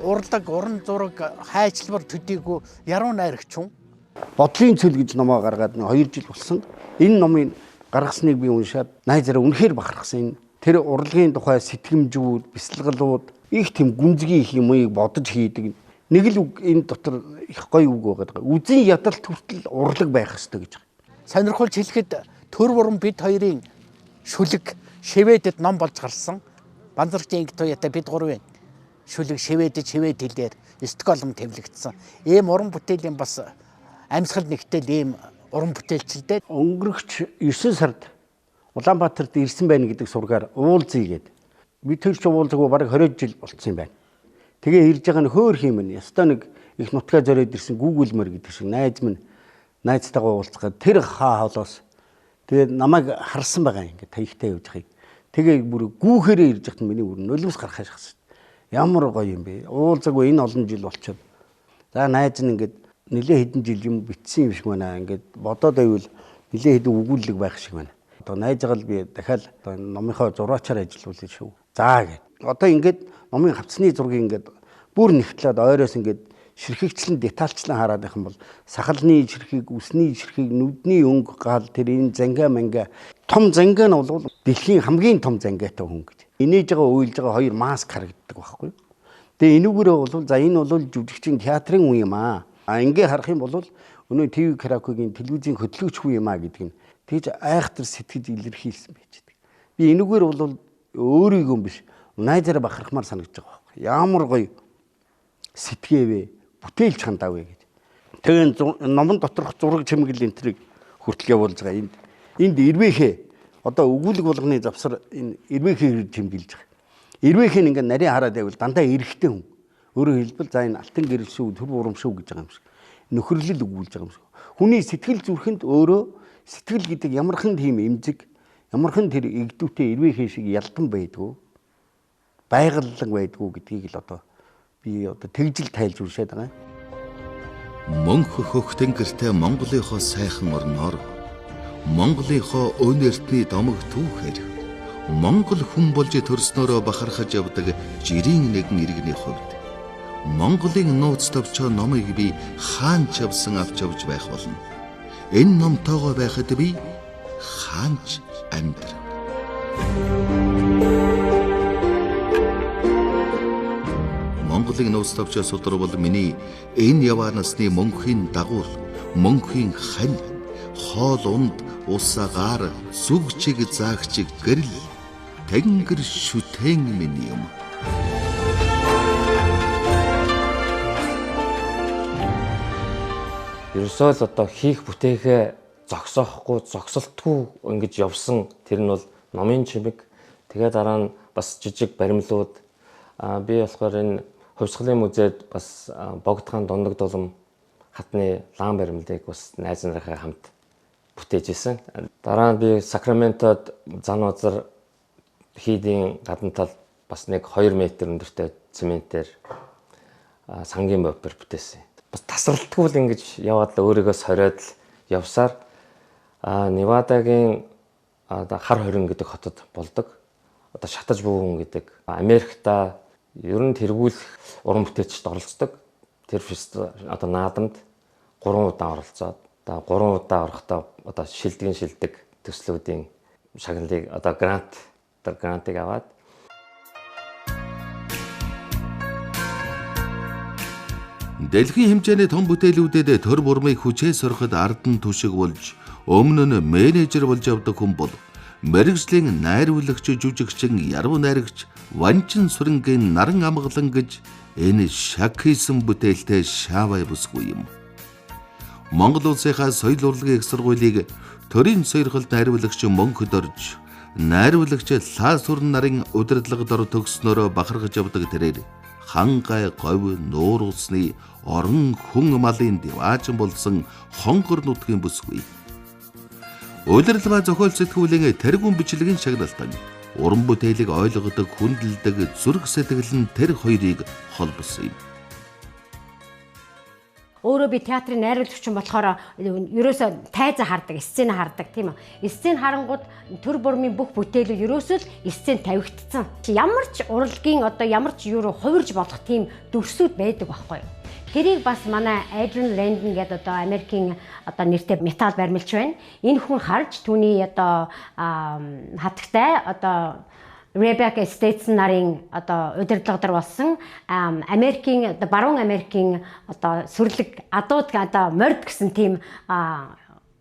Урлаг, уран зураг, хайчилбар төдийгүй яруу найрагч хүн. Бодлын цөл гэж номоо гаргаад 2 жил болсон. Энэ номыг гаргасныг би уншаад найзаараа үнэхээр бахархсан. Тэр урлагийн тухай сэтгэмжүүд, бясалгалууд их тийм гүнзгий их юмыг бодож хийдэг. Нэг л үг энэ дотор их гоё үг байгаа. Үзэн ядалт хүртэл урлаг байх ёстой гэж. Сонирхолж хэлэхэд төр бурам бид хоёрын шүлэг шивэдэд ном болж гарсан. Банзарчийн инг туяатай бид гурвын шүлэг шивэдэд шивэд хэлээр Стокгольм тэмлэгдсэн. Ийм уран бүтээлийн бас амьсгал нэгтэл ийм уран бүтээлчилдээ өнгөрөгч 9 сард Улаанбаатарт ирсэн байна гэдэг сургаар уулзъя гээд. Бид тэр ч уулзаагүй бараг 20 жил болцсон юм байна. Тэгээ ирж байгаа нь хөөр хиймэн. Ястаа нэг их нутгаа зориод ирсэн Google мөр гэдэг шиг найз минь найзтайгаа уулзгаад тэр хаа холоос тэгээ намайг харсан байгаа ингээд таягтай явж байгааг. Тэгээ бүр гүүхээрээ ирж хат миний бүр нулимс гарахаа шахсан. Ямар гоё юм бэ? Уулзаагүй энэ олон жил болчиход. За найз нь ингээд нэлээ хэдэн жил юм битсэн юм шиг байна. Ингээд бодоод байвал нэлээ хэдэн өгүүлэг байх шиг байна. Одоо найзгаа л би дахиад одоо номынхоо зураачаар ажиллуулъя шүү. За гэд. Одоо ингээд номын хавцны зургийг ингээд бүр нэгтлээд ойроос ингээд ширхэгчлэн детальчлан хараад байх юм бол сахалны ширхэг, үсний ширхэг, нүдний өнгө гал тэр энэ занга манга том занга нь бол дэлхийн хамгийн том зангаатай хүн гэж. Инээж байгаа уйлж байгаа хоёр маск харагддаг байхгүй. Тэгээ энүүгээрээ бол за энэ бол жүжигчин театрын үе юм аа. Ингээ харах юм бол өнөө ТV Кракогийн телевизийн хөтлөгч хүн юм аа гэдэг нь тэгж айхтар сэтгэж илэрхийлсэн байж байгаа. Би энүүгээр бол өөрийгөө биш найзаараа бахархмаар санагдаж байгаа байхгүй. Ямар гоё сэтгээвэ бүтээлч хандаа вэ гэж. Тэгээ номон доторх зураг чимэглэл энтрийг хүртэл явуулж байгаа. Энд ирвэхээ одоо өгүүлэг болгоны завсар энэ ирвэхээ чимгэлж байгаа. Ирвэхээ ингээ нарийн хараад байвал дандаа эрэхтэй хүн. Өөрөөр хэлбэл за энэ алтан гэрэл шүү, төр бурам шүү гэж байгаа юм шиг. Нөхөрлөл өгүүлж байгаа юм шиг. Хүний сэтгэл зүрхэнд өөрөө сэтгэл гэдэг ямархан тийм эмзэг, ямархан тэр игдүүтэй ирвэхээ шиг ялдан байдгүй. Байгаллаг байдгүй гэдгийг л одоо би одоо тэгжил тайлж уншаад байгаа. Мөнх хөхтэн гэртээ Монголынхоо сайхан орноор Монголынхоо өн эрдний домог түүхээр Монгол хүн болж төрснөөрөө бахархаж явдаг жирийн нэгэн иргэний хувьд Монголын нууц товчоо номыг би хаанч авсан авч явж байх болно. Энэ номтойгоо байхад би хаанч амьдрав. Монголын нууц товчоо судрал бол миний энэ яваа насны мөнхийн дагуул, мөнхийн хань, хоол унд, ус агаар, зүг чиг заагчиг гэрэл тэнгэр шүтэн миний юм. Ерөөсөө л одоо хийх бүтээхээ зогсоохгүй, зогсолтгүй ингэж явсан. Тэр нь бол номын чимэг. Тэгээ дараа нь бас жижиг баримлууд. Би болохоор энэ хувьсгалын музейд бас Богдхан Дундаг дулам хатны лам баримлыг бас найз нарынхаа хамт бүтээж исэн. Дараа нь би Сакраментод зан узар хийдийн гадна тал бас нэг 2 метр өндөртэй цементээр сангийн бомбер бүтээсэн. Бас тасралтгүй л ингэж яваад л өөрийгөө сориод л явсаар Невадагийн хар хорин гэдэг хотод болдог. Одоо шатаж бүүгэн гэдэг Америкта ер нь тэргүүлэх уран бүтээлчд оролцдог. Тэр одоо наадамд 3 удаа оролцоод одоо 3 удаа орохдоо одоо шилдэг төслүүдийн шагналыг одоо грантыг аваад Дэлхийн хэмжээний том бүтээлүүдэд төр бурмыг хүчээ сороход ардан түшиг болж өмнө нь менежер болж явдаг хүн бол мэргэжлийн найруулагч, жүжигчин, яруу найрагч, ванчин сүрэнгийн наран амгалан гэж энэ шаг хийсэн бүтээлтэй шаавай бүсгүй юм. Монгол улсынхаа соёл урлагийн их сургуулийг төрийн сойрхолд найруулагч мөнхөд орж, найруулагч лаасүрн нарын удирдлагад ор төгснөөрөө бахархаж явдаг тэрээр хан гай говь нуур усны орон хүн малын диваажин болсон хонгор нутгийн бүсгүй. Улирал ба зохиол сэтгүүлийн тэргүүн бичлэгийн шагналтан уран бүтээлийг ойлгодог, хүндэлдэг зүрх сэтгэл нь тэр хоёрыг холбосон юм. Өөрөө би театрын найруулагч болохоор ерөөсөө тайза хардаг, сцен хардаг тийм үү. Сцен харангууд төр бурмын бүх бүтээлүүд ерөөсөө л сцен тавигдсан. Ямар ч урлагийн одоо ямар ч юу руу хувирж болох тийм дүрсүүд байдаг байхгүй юу. Тэрийг бас манай Adrian Landon гэдэг одоо Америкийн одоо нэртэй металл баримлч байна. Энэ хүн харж түүний одоо хатагтай одоо Rebecca States нарын одоо удирдлагадар болсон Америкийн баруун Америкийн одоо сүрлэг адууд одоо морд гэсэн тийм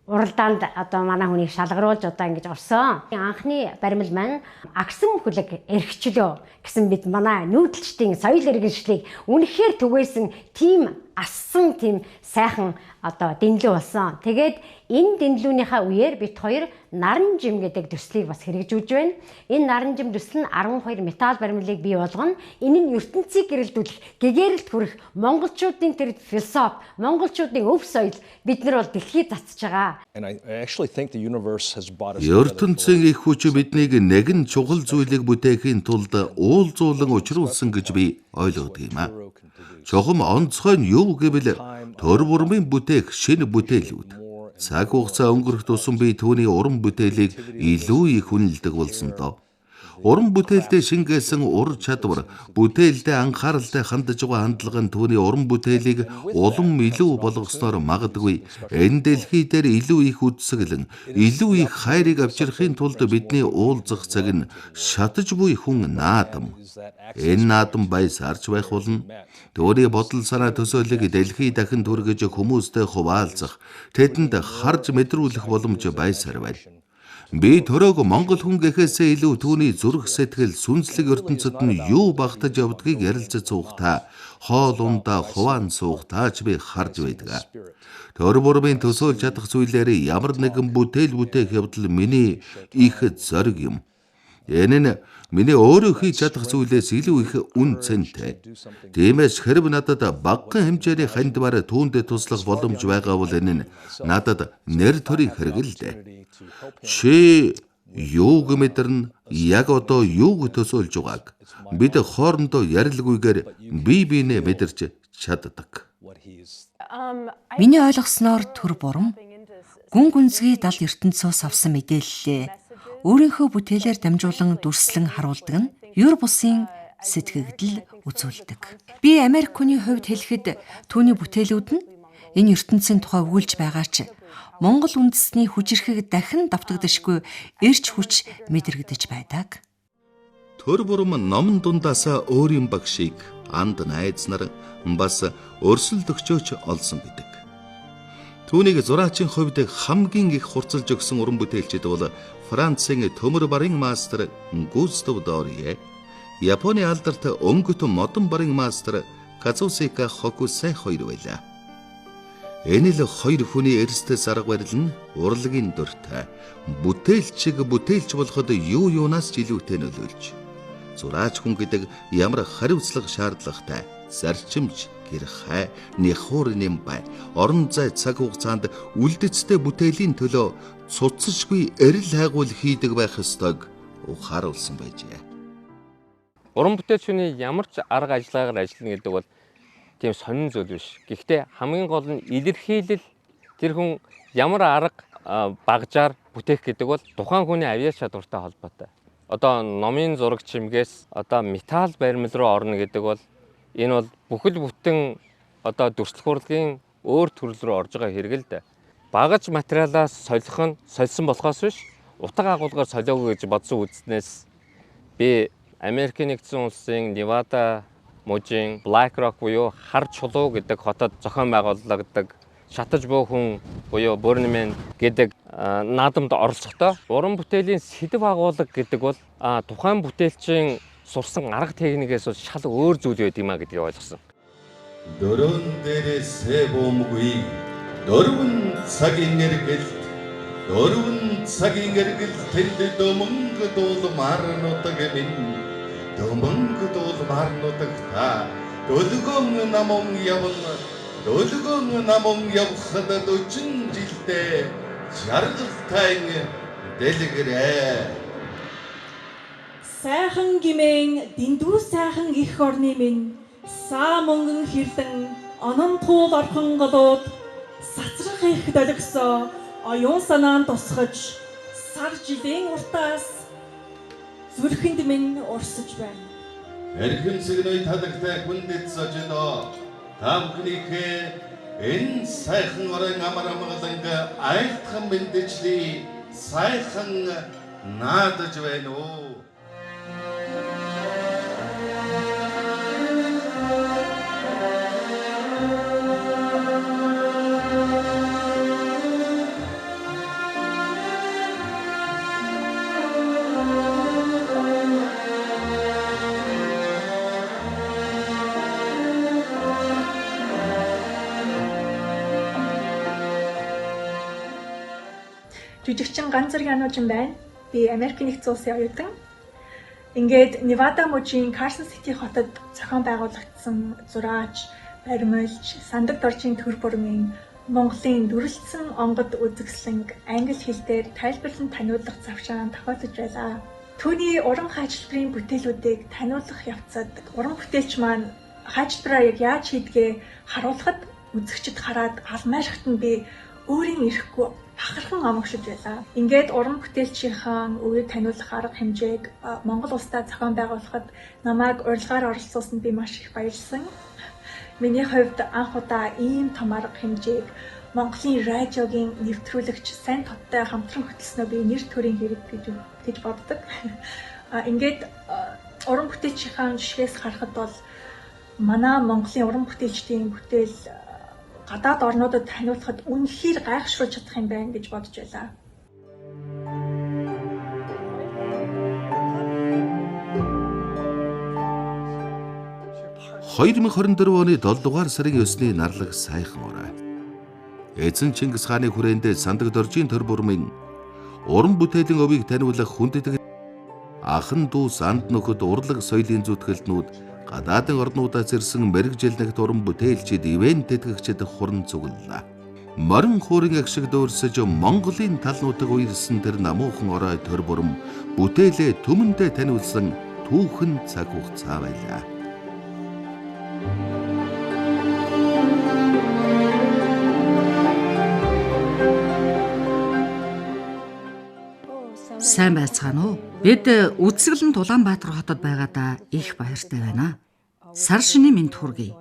уралдаанд одоо манай хүнийг шалгаруулж одоо ингэж орсон. Анхны баримл маань агсан хүлэг эрхчлөө гэсэн бид манай нүүдэлчдийн соёл иргэншлийг үнэхээр түгээсэн тийм ассан тийм сайхан одоо дэнлүү болсон. Тэгээд энэ дэнлүүнийхээ үеэр бид хоёр наран жим гэдэг төслийг бас хэрэгжүүлж байна. Энэ наран жим төсөл нь 12 металл баримлыг бий болгоно. Энэ нь ертөнцийг гэрэлтүүлэх, гэгээрэлт хүрэх монголчуудын тэр философи, монголчуудын өв соёл бид нар бол дэлхийд цацж байгаа. ертөнцийн их хүч биднийг нэгэн чухал зүйлийг бүтээхийн тулд уулзуулан учруулсан гэж би ойлгодог юм а. Чухам онцгой нь юу гэвэл төр бурмын бүтээх шинэ бүтээлүүд. Цаг хугацаа өнгөрөх тусам би түүний уран бүтээлийг илүү их хүндэлдэг болсон доо. Уран бүтээлдээ шингээсэн ур чадвар, бүтээлдээ анхааралтай хандж байгаа хандлага нь түүний уран бүтээлийг улам илүү болгосноор магадгүй энэ дэлхий дээр илүү их үдсгэлэн, илүү их хайрыг авчрахын тулд бидний уулзах цаг нь шатаж буй хүн наадам. Энэ наадам байсаарч байх болно. Түүний бодол санаа төсөөлөг дэлхий дахин түргэж хүмүүстэй хуваалцах, тэдэнд харж мэдрүүлэх боломж байсаар байна. Би төрөөг Монгол хүн гэхээсээ илүү түүний зүрх сэтгэл, сүнслэг ертөнцид нь юу багтаж явдгийг ярилцаж суугатаа, хоол ундаа хуваан суугатаа ч би харж байдаг. Төр бурмын төсөөлж чадах зүйлээр ямар нэгэн бүтээл бүтээх явдал миний их зориг юм. Энэ нь миний өөрөө хийж чадах зүйлээс илүү их үн цэнтэй. Тиймээс хэрв надад багахан хэмжээний хандмаар түүнд туслах боломж байгаа бол энэ нь надад нэр төрийн хэрэг л дээ. Чи юуг мэдэрнэ, яг одоо юуг төсөөлж байгааг бид хоорондоо ярилгүйгээр бие биенээ мэдэрч чаддаг. Миний ойлгосноор төр бурам гүн гүнзгий дал ертөнцөөс авсан мэдээллээ өөрийнхөө бүтээлээр дамжуулан дүрслэн харуулдаг нь юр бусын сэтгэгдэл үзүүлдэг. Би Америк хүний хувьд хэлэхэд түүний бүтээлүүд нь энэ ертөнцийн тухай өгүүлж байгаа ч Монгол үндэстний хүчирхэг дахин давтагдашгүй эрч хүч мэдрэгдэж байдаг. Төр бурам номон дундаасаа өөрийн багшийг анд найз нар бас өрсөлд өгчөөч олсон гэдэг. Түүнийг зураачийн хувьд хамгийн их хурцлж өгсөн уран бүтээлчид бол Францын төмөр барын мастер Густав Дорие, Японы алдарт өнгөт модон барын мастер Казусика Хокусай хоёр байлаа. Энэ л хоёр хүний эрсдэс арга барил нь урлагийн дуртай бүтээлчиг бүтээлч болоход юу юунаас ч илүүтэй нөлөөлж зураач хүн гэдэг ямар хариуцлага шаардлагатай зарчимж гэр хай нэхур нэмбай орон зай цаг хугацаанд үлдэцтэй бүтээлийн төлөө цуцсажгүй эрэл хайгуул хийдэг байх ёстойг ухааруулсан байжээ. Уран бүтээлчний ямар ч арга ажиллагаар ажиллана гэдэг бол тийм сонин зүйл биш. Гэхдээ хамгийн гол нь илэрхийлэл тэр хүн ямар арга багжаар бүтээх гэдэг бол тухайн хүний авьяас чадвартай холбоотой. Одоо номын зураг чимгээс одоо металл баримл руу орно гэдэг бол энэ бол бүхэл бүтэн одоо дүрслэх урлагийн өөр төрөл рүү орж байгаа хэрэг л дээ. Багаж материалаас солих нь сольсон болохоос биш утга агуулгаар солиогүй гэж бодсон үзнээс би Америкийн нэгдсэн улсын Невада мужийн Black Rock буюу хар чулуу гэдэг хотод зохион байгуулагддаг шатаж буй хүн буюу Burning Man гэдэг наадамд оролцохдоо уран бүтээлийн сэдэв агуулга гэдэг бол тухайн бүтээлчийн сурсан арга техникээс шал өөр зүйл байд юм а гэдгийг ойлгосон. Дөрөн дээрээсээ бөмбөгүй дөрвөн цагийн эргэлт тэнд дөмөнгө дуулмаар нутаг минь дөмөнгө дуулмаар нутаг та дөлгөн намон явхад 40 жилдээ жаргалтай дэлгэрээ. Сайхан гимэн дэндүү сайхан их орны минь саа мөнгөн хэрлэн онон туул орхон голууд сацрах их долгисоо оюун санаанд тусгаж сар жилийн уртаас зүрхэнд минь урсаж байна. Эрхэм сэгнөй талагтай хүндэт сожидоо таамхнийхээ энэ сайхан орон амар амгаланга айлтхан мэдчли сайхан наадаж байна уу. Жүжигчин ганц зэргийн ануужин байна. Би Америкийн нэгдсэн улсын оюутан. Ингээд Невада мужийн Carson City хотод зохион байгуулагдсан зураач, баримлч, сандаг доржийн төр бүрмийн Монголын дүрлэлсэн онгод үзэсгэлэнг англи хэлээр тайлбарлан таниулах завшаан тохиолдож байлаа. Түүний уран хайчлагын бүтээлүүдийг таниулах явцад уран бүтээлч маань хайчлагаа яг яаж хийдгээ харуулхад үзэгчд хараад алмайрахт нь би өөрийн ирэхгүй бахархан амгшиж байлаа. Ингээд уран бүтээлчийн үгийг таниулах арга хэмжээг Монгол улстай зохион байгуулахад намайг урилгаар оролцуулсанд би маш их баярлсан. Миний хувьд анх удаа ийм том арга хэмжээг Монголын радиогийн нэвтрүүлэгч сайн тодтой хамтран хөтлснөө би нэр төрийн хэрэг гэж боддог. Ингээд уран бүтээлчийн жишгээс харахад бол манай Монголын уран бүтээлчдийн бүтээл гадаад орнуудад таниулахад үнэхээр гайхшруулж чадах юм байна гэж бодож байлаа. (2024 оны 7 дугаар сарын 9-ны нарлаг сайхан орой. Эзэн Чингис хааны хүрээнд сандаг доржийн төр бүрмийн уран бүтээлийн өвийг таниулах хүндэтгэл ахан дүүс анд нөхөд урлаг соёлын зүтгэлтнүүд гадаадын орнуудаас ирсэн мэрэгжилнэгт уран бүтээлчид ивент тэтгэгчид хуран цуглалаа. Морин хуурын агшиг дөөрсөж Монголын талнуудыг уярсан тэр намуухан орой төр бүрм бүтээлээ түмэндээ таниулсан түүхэн цаг хугацаа байлаа. Сайн байцгаана уу? Бид Үзэсгэлэнт Улаанбаатар хотод байгаадаа их баяртай байна. Сар шинийн мэнд хүргэе.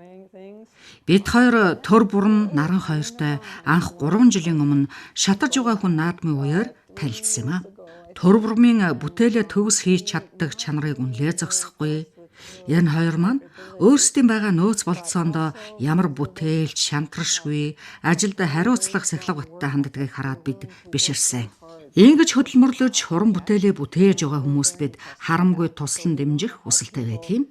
Бид хоёр төр бүрэн наран хоёртой анх 3 жилийн өмнө шатаж байгаа хүн наадмын үеэр танилцсан юм а. Төр бүрмийн бүтээлээ төгс хийж чаддаг чанарыг үнлээ зогсохгүй. Энэ хоёр маань өөрсдийн байгаа нөөц болцоонд ямар бүтээлч шантрашгүй ажилд хариуцлах сахилгаттай ханддгийг хараад бид биширсэн. Ингэж хөдөлмөрлөж хуран бүтээлээ бүтээж байгаа хүмүүст бид харамгүй туслан дэмжих хүсэлтэй байдгийг.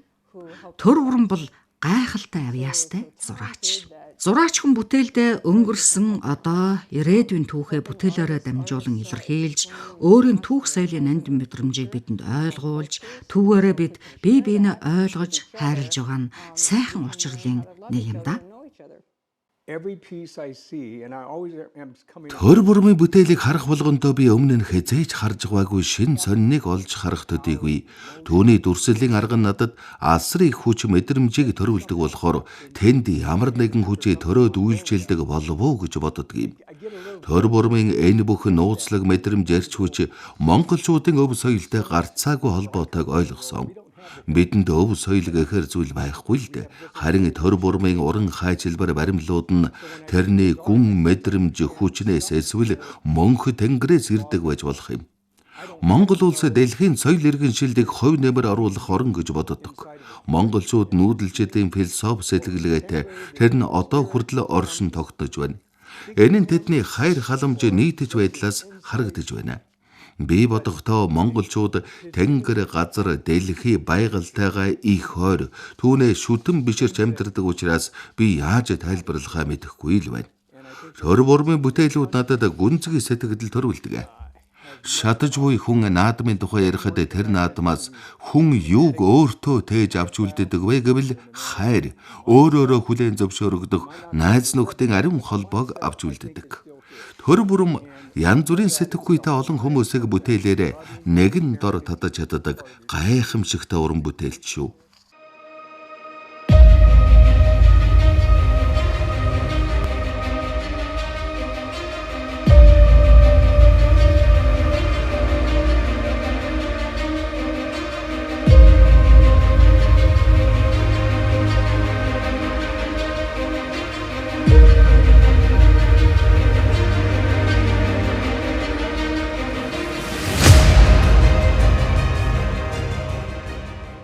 Төр бүрэн бол гайхалтай авьяастай зураач. Зураач хүн бүтээлдээ өнгөрсөн одоо ирээдүйн түүхээ бүтээлээрээ дамжуулан илэрхийлж, өөрийн түүх соёлын нандин мэдрэмжийг бидэнд ойлгуулж, түүгээрээ бид бие биенээ ойлгож, хайрлаж байгаа нь сайхан учрлын нэг юм да. Төр бүрмийн бүтээлийг харах болгондоо би өмнө нь хязээж харж байгаагүй шин сониныг олж харах төдийгүй. Түүний дүрслийн арга нь надад асар их хүч мэдрэмжийг төрүүлдэг болохоор тэнд ямар нэгэн хүчээ төрөөд үйлчилдэг болов уу гэж боддгийм. Төр бүрмийн энэ бүх нууцлаг мэдрэмж ярьч хүч монголчуудын өв соёлтой гарцаагүй холбоотойг ойлгосон. Бидэнд өв соёл гэхэр зүйл байхгүй л дээ. Харин төр бүрмийн уран хайчилбар баримлууд нь тэрний гүн мэдрэмж хүчнээс эсвэл мөнх тэнгэрээс ирдэг байж болох юм. Монгол улс дэлхийн соёл иргэншилтийг хувь нэмэр оруулах орн гэж боддог. Монголчууд нүүдэлчдийн философи сэтгэлгээтэй тэр нь одоо хүртэл оршин тогтнож байна. Энэ нь тэдний хайр халамж нийтж байдлаас харагдаж байна. Би бодохдоо монголчууд тэнгэр газар дэлхий байгальтайгаа их хойр түүнээ шүтэн биширч амьдардаг учраас би яаж тайлбарлахаа мэдэхгүй л байна. Төр бүрмийн бүтээлүүд надад гүнзгий сэтгэл төрүүлдэг. Шатаж буй хүн наадмын тухай ярихад тэр наадмаас хүн юуг өөртөө тээж авч үлддэг вэ гэвэл хайр, өөрөөрөө хүлээн зөвшөөрөгдөх найз нөхдийн ариун холбоог авч үлддэг. Төр бүрм янз бүрийн сэтгэхүйтэй олон хүмүүсийг бүтээлээрээ нэгэн дор татаж чаддаг гайхамшигтай уран бүтээлч шүү.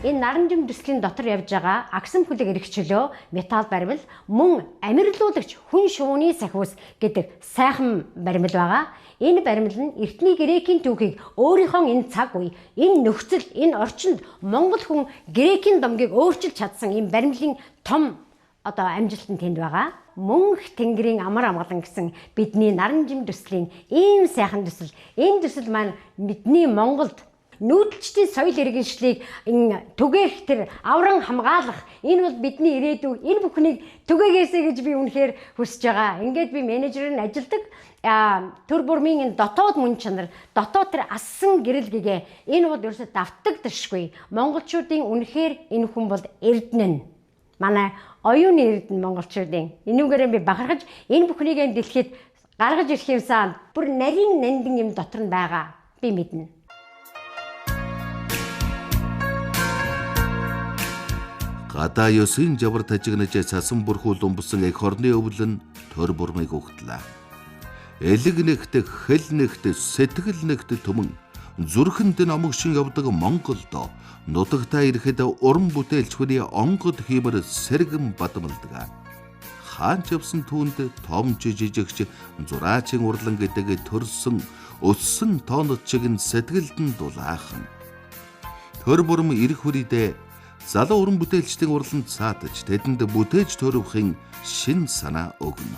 Энэ наранжим дүслийн дотор явж байгаа агсан хүлэг эрхчлөө, металл баримл, мөн амьрлуулагч хүн шувууны сахиус гэдэг сайхан баримл байгаа. Энэ баримл нь эртний грекийн түүхийг өөрийнхөө энэ цаг үе, энэ нөхцөл, энэ орчинд монгол хүн грекийн домгийг өөрчилж чадсан энэ баримлын том амжилт нь тэнд байгаа. Мөнх тэнгэрийн амар амгалан гэсэн бидний наранжим дүслийн ийм сайхан дүсэл. Энэ дүсэл маань бидний Монголд нүүдэлчдийн соёл иргэншлийг түгээх тэр авран хамгаалах энэ бол бидний ирээдүй энэ бүхнийг түгээгээсэй гэж би үнэхээр хүсэж байгаа. Ингээд би менежерээр нь ажилдаг төр бүрмийн энэ дотоод мөн чанар, дотоод тэр ассан гэрэл гэгээ энэ бол ерөөсө давтагдашгүй. Монголчуудын үнэхээр энэ хүн бол эрдэнэ. Манай оюуны эрдэнэ монголчуудын. Энүүгээрээ би бахархаж энэ бүхнийг дэлхийд гаргаж ирэх юмсан бүр нарийн нандин юм дотор нь байгаа. Би мэднэ. Гадаа ёсын жавар тажигнаж цасан бүрхүүл өмбсөн эх хорны өвлөн төр бүрмийг угтлаа. Элэг нэгт, хэл нэгт, сэтгэл нэгт төмөн зүрхэнд номогшин явдаг Монголд нутагтаа ирэхэд уран бүтээлч хүний онгод хиймэр сэргэн бадамлдаг. Хаанч явсан түүнд томч жижигч зураачийн урлан гэдэг төрсөн өссөн тоонот чиг сэтгэлд нь дулаахан. Төр бүрм ирэх хүрээдээ залуу уран бүтээлчдийн урланд саатаж тэдэнд бүтээж төрөвхийн шин санаа өгнө.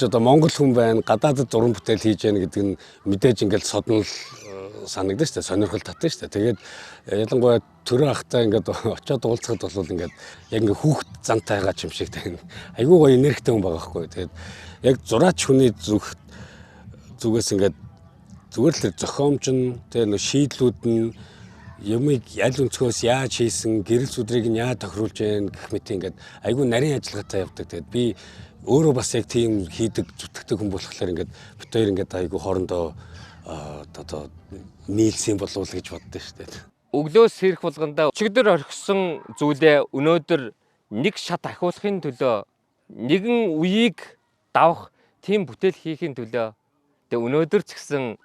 Одоо монгол хүн байна, гадаадд уран бүтээл хийж яана гэдэг нь мэдээж ингээд соднол санагдаж шүү дээ, сонирхол татсан шүү дээ. Тэгээд ялангуяа төрөө ахтай ингээд очиод уулзахад бол ингээд яг ингээд хүүхд зантайгаа ч юм шиг тань. Айгүй гоё энергитэй хүн байгаа байхгүй. Тэгээд яг зураач хүний зүгээс ингээд зүгээр л тэр зохиомж нь, тэр шийдлүүд нь Юмыг аль өнцгөөс яаж хийсэн, гэрэл зүдрийг нь яаж тохируулж яах гэх мэт ингээд айгүй нарийн ажиллагаатай явдаг. Тэгээд би өөрөө бас яг тийм хийдэг, зүтгэдэг хүн болохоор ингээд бид хоёр ингээд айгүй хоорондоо одоо нийлсэн болов уу гэж боддоо шүү дээ. Өглөөс сэрэх болгондоо өчигдөр орхисон зүйлээ өнөөдөр нэг шат ахиулахын төлөө нэгэн үеийг давах тийм бүтээл хийхин төлөө тэгээ өнөөдөр ч гэсэн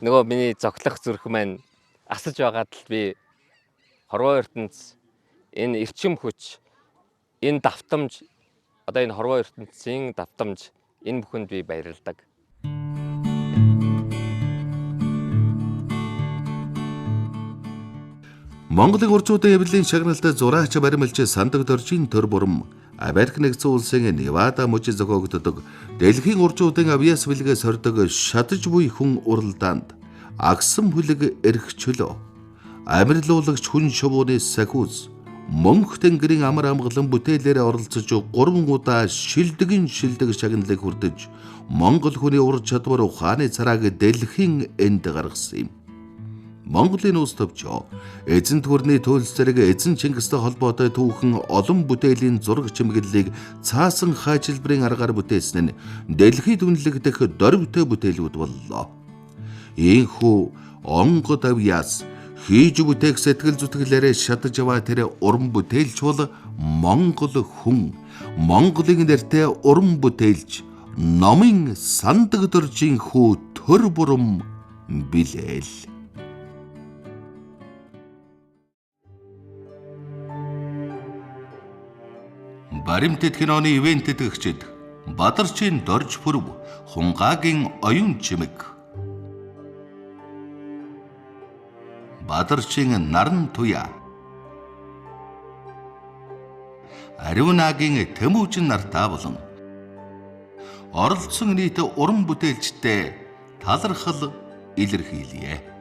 нөгөө миний зоглох зүрх маань асаж байгаад л би хорвоо ертөнц энэ эрчим хүч энэ давтамж одоо энэ хорвоо ертөнцийн давтамж энэ бүхэнд би баярлалдаг. Монголын уржуудын эвлэлийн шагналтай зураач баримлж сандаг доржийн төр бурам Америк нэгдсэн улсын Невада мужид зохиогддог дэлхийн уржуудын авьяас бэлгээс хордог шатаж буй хүн уралдаанд агсан хүлэг эрхчлөө амирлуулагч хүн шувууны сахиус мөнх тэнгэрийн амар амгалан бүтээлээр оролцож 3 удаа шилдэг шагналыг хүрдэж Монгол хүний ур чадвар ухааны царааг дэлхийн энд гаргасан юм. Монголын улс төвчөө эзэн төрний төлс зэрэг эзэн Чингистэй холбоотой түүхэн олон бүтээлийн зураг чимэглэлийг цаасан хажилбарын аргаар бүтээсэн нь дэлхийд үнэлэгдэх дөрвтэй бүтээлүүд боллоо. Ийхүү онгод авьяас хийж бүтээх сэтгэл зүтгэлээрээ шатаж аваа тэр уран бүтээлч бол Монгол хүн, Монголын нэртэй уран бүтээлч номын сандаг доржийн хүү төр бурам билээл. Баримтат киноны ивентэд гэгчэд Бадарчин дорж пүрв Хунгагийн оюун чимэг Бадарчин наран туя Ариунагийн Тэмүүжин нартаа болон оролцсон нийт уран бүтээлчтэй талархал илэрхийлье.